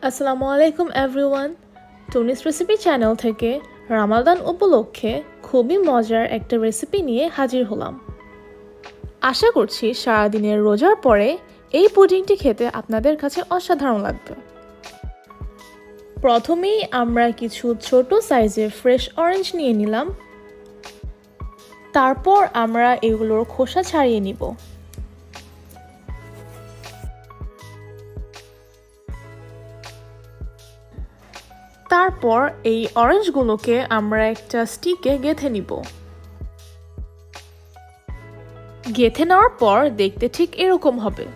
আসসালামু আলাইকুম everyone. টুনিস recipe channel থেকে রামাদান উপলক্ষে খুবই মজার একটা রেসিপি নিয়ে হাজির হলাম। আশা করছি সারাদিনের রোজার পরে এই পুডিংটি খেতে আপনাদের কাছে অসাধারণ লাগবে। প্রথমেই আমরা কিছু ছোট সাইজের ফ্রেশ অরেঞ্জ নিয়ে নিলাম। তারপর আমরা এগুলোর খোসা ছাড়িয়ে নিব। তারপর এই অরেঞ্জগুলোকে আমরা একটা স্টিকে গেঁথে নিব। গেঁথে নেওয়ার পর দেখতে ঠিক এরকম হবে।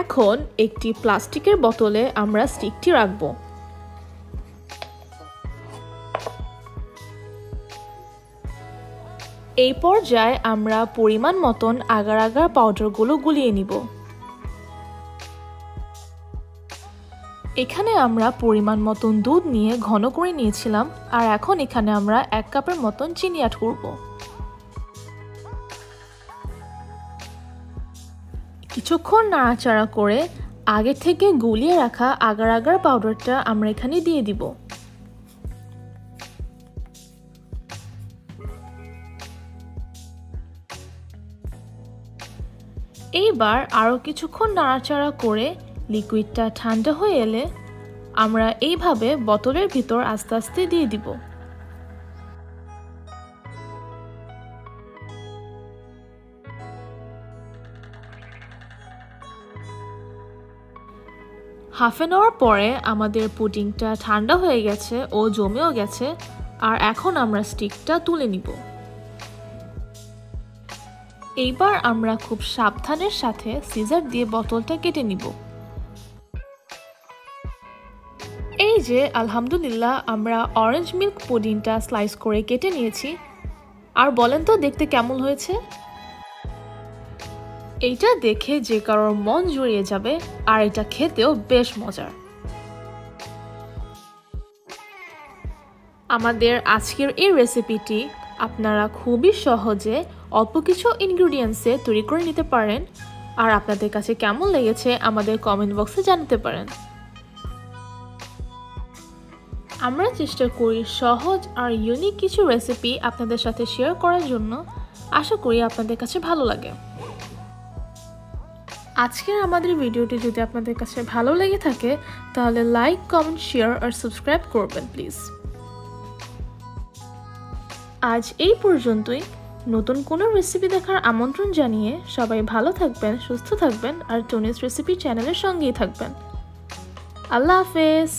এখন একটি প্লাস্টিকের বোতলে আমরা স্টিকটি রাখব। এই পর্যায়ে আমরা পরিমাণ মতন আগার আগার পাউডারগুলো গুলিয়ে নিব। এখানে আমরা পরিমাণ মতন দুধ নিয়ে ঘন করে নিয়েছিলাম, আর এখন এখানে আমরা 1 কাপের মতন চিনি অ্যাড করব। কিছুক্ষণ নাড়াচাড়া করে আগে থেকে গুলিয়ে রাখা আগার আগার পাউডারটা আমরা এখানে দিয়ে দিব। এইবার আরও কিছুক্ষণ নাড়াচাড়া করে লিকুইডটা ঠান্ডা হয়ে এলে আমরা এইভাবে বোতলের ভিতর আস্তে আস্তে দিয়ে দিব। হাফ অ্যান আওয়ার পরে আমাদের পুডিংটা ঠান্ডা হয়ে গেছে ও জমেও গেছে, আর এখন আমরা স্টিকটা তুলে নিব। এইবার আমরা খুব সাবধানের সাথে সিজার দিয়ে বোতলটা কেটে নিব। এই যে আলহামদুলিল্লাহ আমরা অরেঞ্জ মিল্ক পুডিংটা স্লাইস করে কেটে নিয়েছি। আর বলেন তো দেখতে কেমন হয়েছে? এইটা দেখে যে কারোর মন জুড়িয়ে যাবে, আর এটা খেতেও বেশ মজার। আমাদের আজকের এই রেসিপিটি আপনারা খুবই সহজে অল্প কিছু ইনগ্রেডিয়েন্টসে তৈরি করে নিতে পারেন, আর আপনাদের কাছে কেমন লেগেছে আমাদের কমেন্ট বক্সে জানাতে পারেন। আমরা চেষ্টা করি সহজ আর ইউনিক কিছু রেসিপি আপনাদের সাথে শেয়ার করার জন্য। আশা করি আপনাদের কাছে ভালো লাগে। আজকের আমাদের ভিডিওটি যদি আপনাদের কাছে ভালো লেগে থাকে তাহলে লাইক, কমেন্ট, শেয়ার আর সাবস্ক্রাইব করবেন প্লিজ। আজ এই পর্যন্তই। নতুন কোনো রেসিপি দেখার আমন্ত্রণ জানিয়ে সবাই ভালো থাকবেন, সুস্থ থাকবেন আর টুনিস রেসিপি চ্যানেলের সঙ্গেই থাকবেন। আল্লাহ হাফেজ।